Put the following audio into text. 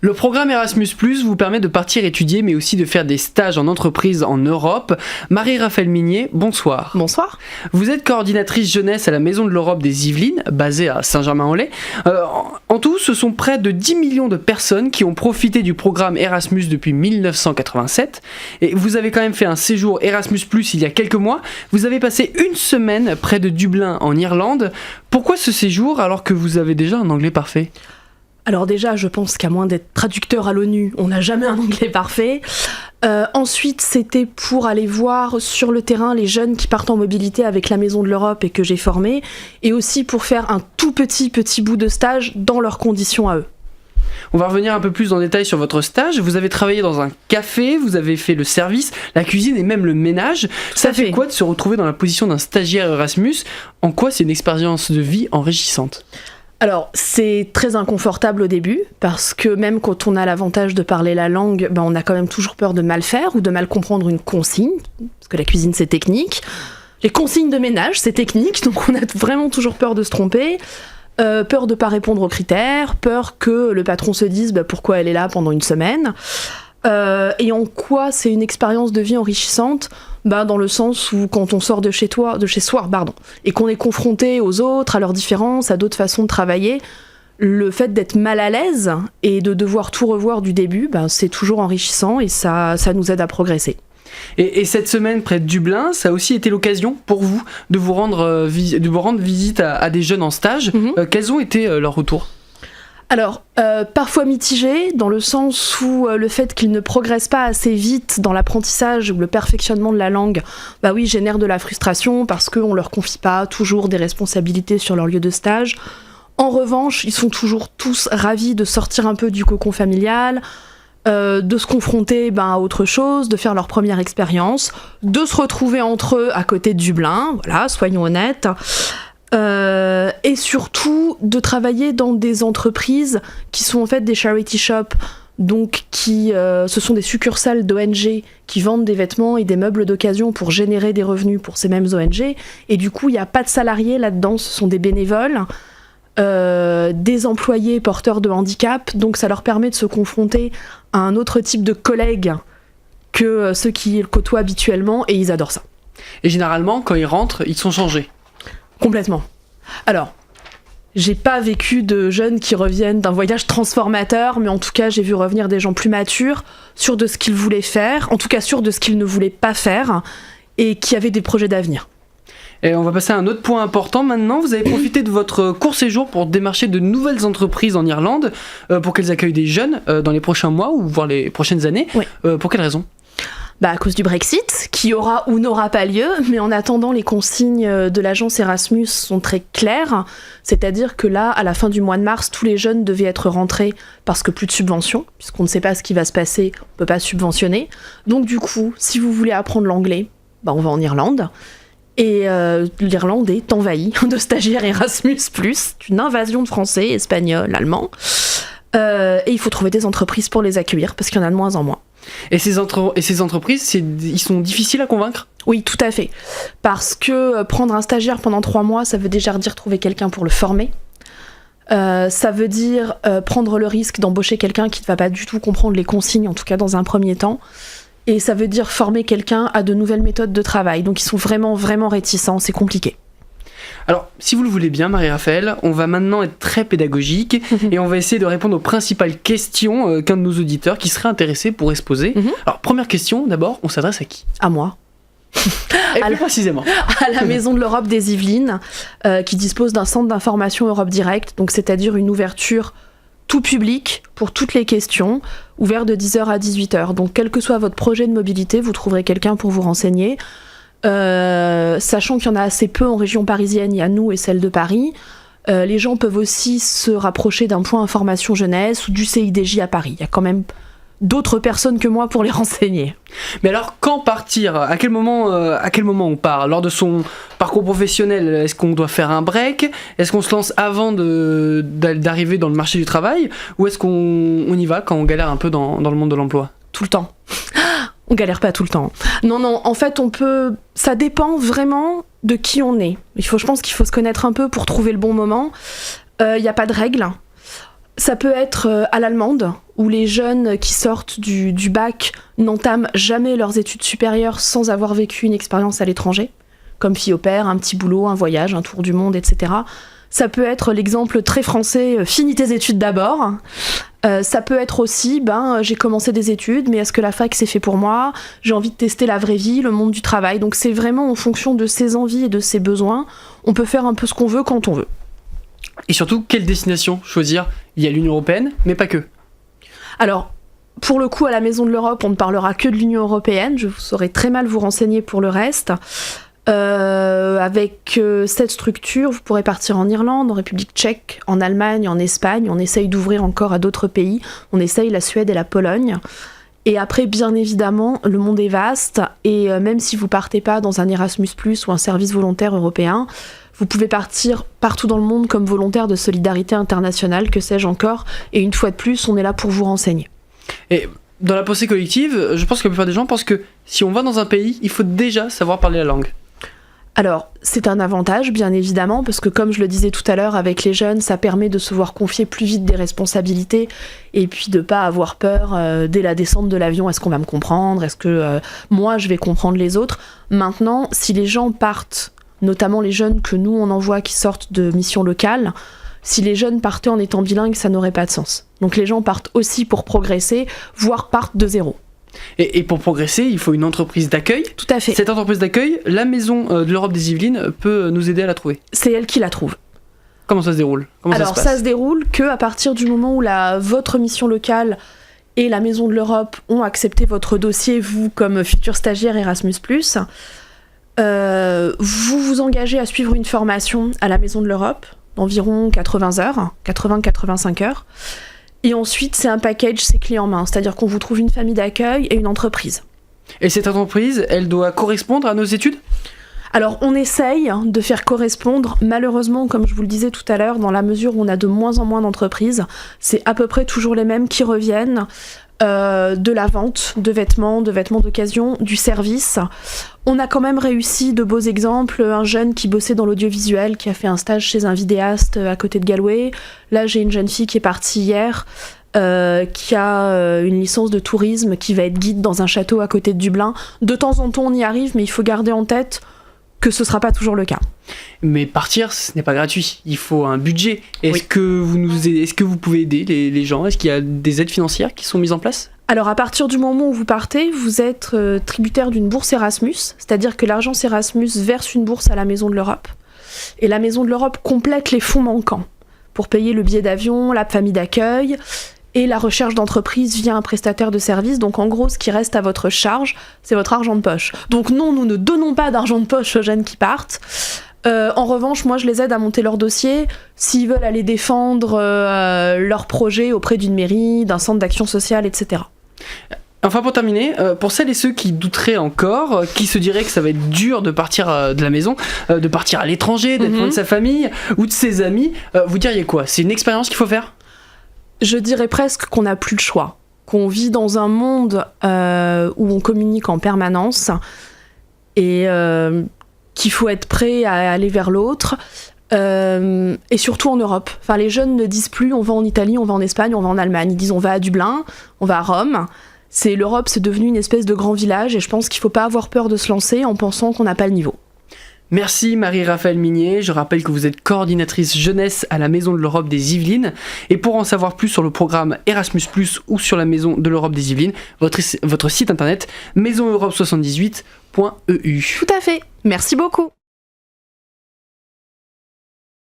Le programme Erasmus+ vous permet de partir étudier mais aussi de faire des stages en entreprise en Europe. Marie-Raphaëlle Minier, bonsoir. Bonsoir. Vous êtes coordinatrice jeunesse à la Maison de l'Europe des Yvelines, basée à Saint-Germain-en-Laye. En tout, ce sont près de 10 millions de personnes qui ont profité du programme Erasmus depuis 1987. Et vous avez quand même fait un séjour Erasmus+ il y a quelques mois. Vous avez passé une semaine près de Dublin en Irlande. Pourquoi ce séjour alors que vous avez déjà un anglais parfait ? Alors déjà, je pense qu'à moins d'être traducteur à l'ONU, on n'a jamais un anglais parfait. Ensuite, c'était pour aller voir sur le terrain les jeunes qui partent en mobilité avec la Maison de l'Europe et que j'ai formé, et aussi pour faire un tout petit bout de stage dans leurs conditions à eux. On va revenir un peu plus en détail sur votre stage. Vous avez travaillé dans un café, vous avez fait le service, la cuisine et même le ménage. Ça fait quoi de se retrouver dans la position d'un stagiaire Erasmus ? En quoi c'est une expérience de vie enrichissante ? Alors, c'est très inconfortable au début, parce que même quand on a l'avantage de parler la langue, on a quand même toujours peur de mal faire ou de mal comprendre une consigne, parce que la cuisine, c'est technique. Les consignes de ménage, c'est technique, donc on a vraiment toujours peur de se tromper, peur de ne pas répondre aux critères, peur que le patron se dise pourquoi elle est là pendant une semaine. Et en quoi c'est une expérience de vie enrichissante ? Dans le sens où quand on sort de chez soi, et qu'on est confronté aux autres, à leurs différences, à d'autres façons de travailler, le fait d'être mal à l'aise et de devoir tout revoir du début, c'est toujours enrichissant et ça nous aide à progresser. Et cette semaine près de Dublin, ça a aussi été l'occasion pour vous de vous rendre visite à des jeunes en stage. Quels ont été leurs retours ? Alors, parfois mitigé, dans le sens où le fait qu'ils ne progressent pas assez vite dans l'apprentissage ou le perfectionnement de la langue, génère de la frustration parce qu'on ne leur confie pas toujours des responsabilités sur leur lieu de stage. En revanche, ils sont toujours tous ravis de sortir un peu du cocon familial, de se confronter à autre chose, de faire leur première expérience, de se retrouver entre eux à côté de Dublin, voilà, soyons honnêtes. Et surtout de travailler dans des entreprises qui sont en fait des charity shops, donc ce sont des succursales d'ONG qui vendent des vêtements et des meubles d'occasion pour générer des revenus pour ces mêmes ONG, et du coup il n'y a pas de salariés là-dedans, ce sont des bénévoles, des employés porteurs de handicap, donc ça leur permet de se confronter à un autre type de collègues que ceux qui côtoient habituellement, et ils adorent ça. Et généralement quand ils rentrent, ils sont changés. Complètement. Alors, j'ai pas vécu de jeunes qui reviennent d'un voyage transformateur, mais en tout cas, j'ai vu revenir des gens plus matures, sûrs de ce qu'ils voulaient faire, en tout cas sûrs de ce qu'ils ne voulaient pas faire, et qui avaient des projets d'avenir. Et on va passer à un autre point important maintenant. Vous avez profité de votre court séjour pour démarcher de nouvelles entreprises en Irlande, pour qu'elles accueillent des jeunes dans les prochains mois, ou voire les prochaines années. Oui. Pour quelle raison ? À cause du Brexit, qui aura ou n'aura pas lieu, mais en attendant, les consignes de l'agence Erasmus sont très claires, c'est-à-dire que là, à la fin du mois de mars, tous les jeunes devaient être rentrés parce que plus de subventions, puisqu'on ne sait pas ce qui va se passer, on ne peut pas subventionner. Donc du coup, si vous voulez apprendre l'anglais, on va en Irlande, et l'Irlande est envahie de stagiaires Erasmus+, une invasion de Français, Espagnols, Allemands, et il faut trouver des entreprises pour les accueillir, parce qu'il y en a de moins en moins. Et ces entreprises, ils sont difficiles à convaincre ? Oui, tout à fait. Parce que prendre un stagiaire pendant 3 mois, ça veut déjà dire trouver quelqu'un pour le former. Ça veut dire prendre le risque d'embaucher quelqu'un qui ne va pas du tout comprendre les consignes, en tout cas dans un premier temps. Et ça veut dire former quelqu'un à de nouvelles méthodes de travail. Donc ils sont vraiment, vraiment réticents, c'est compliqué. Alors, si vous le voulez bien, Marie-Raphaëlle, on va maintenant être très pédagogique et on va essayer de répondre aux principales questions qu'un de nos auditeurs qui serait intéressé pourrait se poser. Alors, première question, d'abord, on s'adresse à qui ? À moi. Et plus précisément à la Maison de l'Europe des Yvelines, qui dispose d'un centre d'information Europe Direct, donc c'est-à-dire une ouverture tout public pour toutes les questions, ouvert de 10h à 18h. Donc, quel que soit votre projet de mobilité, vous trouverez quelqu'un pour vous renseigner. Sachant qu'il y en a assez peu en région parisienne, il y a nous et celle de Paris. Les gens peuvent aussi se rapprocher d'un point information jeunesse ou du CIDJ à Paris. Il y a quand même d'autres personnes que moi pour les renseigner. Mais alors, quand partir ? À quel moment on part ? Lors de son parcours professionnel, est-ce qu'on doit faire un break ? Est-ce qu'on se lance avant d'arriver dans le marché du travail ? Ou est-ce qu'on y va quand on galère un peu dans le monde de l'emploi ? Tout le temps. On galère pas tout le temps. Non, en fait, ça dépend vraiment de qui on est. Je pense qu'il faut se connaître un peu pour trouver le bon moment. Il n'y a pas de règle. Ça peut être à l'allemande, où les jeunes qui sortent du bac n'entament jamais leurs études supérieures sans avoir vécu une expérience à l'étranger, comme fille au père, un petit boulot, un voyage, un tour du monde, etc. Ça peut être l'exemple très français, finis tes études d'abord. Ça peut être aussi, j'ai commencé des études, mais est-ce que la fac c'est fait pour moi ? J'ai envie de tester la vraie vie, le monde du travail. Donc c'est vraiment en fonction de ses envies et de ses besoins. On peut faire un peu ce qu'on veut quand on veut. Et surtout, quelle destination choisir ? Il y a l'Union européenne, mais pas que. Alors, pour le coup, à la Maison de l'Europe, on ne parlera que de l'Union européenne. Je saurais très mal vous renseigner pour le reste. Avec cette structure, vous pourrez partir en Irlande, en République tchèque, en Allemagne, en Espagne. On essaye d'ouvrir encore à d'autres pays. On essaye la Suède et la Pologne. Et après, bien évidemment, le monde est vaste. Et même si vous partez pas dans un Erasmus+, ou un service volontaire européen, vous pouvez partir partout dans le monde comme volontaire de solidarité internationale, que sais-je encore. Et une fois de plus, on est là pour vous renseigner. Et dans la pensée collective, je pense que la plupart des gens pensent que si on va dans un pays, il faut déjà savoir parler la langue. Alors, c'est un avantage, bien évidemment, parce que comme je le disais tout à l'heure, avec les jeunes, ça permet de se voir confier plus vite des responsabilités et puis de pas avoir peur dès la descente de l'avion. Est-ce qu'on va me comprendre ? Est-ce que moi, je vais comprendre les autres ? Maintenant, si les gens partent, notamment les jeunes que nous, on envoie qui sortent de missions locales, si les jeunes partaient en étant bilingues, ça n'aurait pas de sens. Donc les gens partent aussi pour progresser, voire partent de zéro. Et pour progresser, il faut une entreprise d'accueil. Tout à fait. Cette entreprise d'accueil, la Maison de l'Europe des Yvelines peut nous aider à la trouver. C'est elle qui la trouve. Comment ça se déroule ? Alors ça se déroule qu'à partir du moment où votre mission locale et la Maison de l'Europe ont accepté votre dossier, vous comme futur stagiaire Erasmus+, vous vous engagez à suivre une formation à la Maison de l'Europe d'environ 80 heures, 80-85 heures. Et ensuite, c'est un package, c'est clé en main. C'est-à-dire qu'on vous trouve une famille d'accueil et une entreprise. Et cette entreprise, elle doit correspondre à nos études ? Alors, on essaye de faire correspondre. Malheureusement, comme je vous le disais tout à l'heure, dans la mesure où on a de moins en moins d'entreprises, c'est à peu près toujours les mêmes qui reviennent. De la vente de vêtements d'occasion, du service. On a quand même réussi de beaux exemples. Un jeune qui bossait dans l'audiovisuel, qui a fait un stage chez un vidéaste à côté de Galway. Là, j'ai une jeune fille qui est partie hier, qui a une licence de tourisme, qui va être guide dans un château à côté de Dublin. De temps en temps, on y arrive, mais il faut garder en tête que ce sera pas toujours le cas. Mais partir, ce n'est pas gratuit. Il faut un budget. Est-ce Oui. que vous pouvez aider les gens ? Est-ce qu'il y a des aides financières qui sont mises en place ? Alors à partir du moment où vous partez, vous êtes tributaire d'une bourse Erasmus, c'est-à-dire que l'agence Erasmus verse une bourse à la Maison de l'Europe. Et la Maison de l'Europe complète les fonds manquants pour payer le billet d'avion, la famille d'accueil et la recherche d'entreprise via un prestataire de service. Donc en gros, ce qui reste à votre charge, c'est votre argent de poche. Donc non, nous ne donnons pas d'argent de poche aux jeunes qui partent. En revanche, moi je les aide à monter leur dossier s'ils veulent aller défendre leur projet auprès d'une mairie, d'un centre d'action sociale, etc. Enfin, pour terminer, pour celles et ceux qui douteraient encore, qui se diraient que ça va être dur de partir de la maison, de partir à l'étranger, d'être loin de sa famille ou de ses amis, vous diriez quoi ? C'est une expérience qu'il faut faire ? Je dirais presque qu'on n'a plus le choix, qu'on vit dans un monde où on communique en permanence et qu'il faut être prêt à aller vers l'autre, et surtout en Europe. Enfin, les jeunes ne disent plus on va en Italie, on va en Espagne, on va en Allemagne. Ils disent on va à Dublin, on va à Rome. L'Europe, c'est devenu une espèce de grand village et je pense qu'il ne faut pas avoir peur de se lancer en pensant qu'on n'a pas le niveau. Merci Marie-Raphaël Mignet, je rappelle que vous êtes coordinatrice jeunesse à la Maison de l'Europe des Yvelines et pour en savoir plus sur le programme Erasmus+, ou sur la Maison de l'Europe des Yvelines, votre site internet maisoneurope78.eu. Tout à fait, merci beaucoup.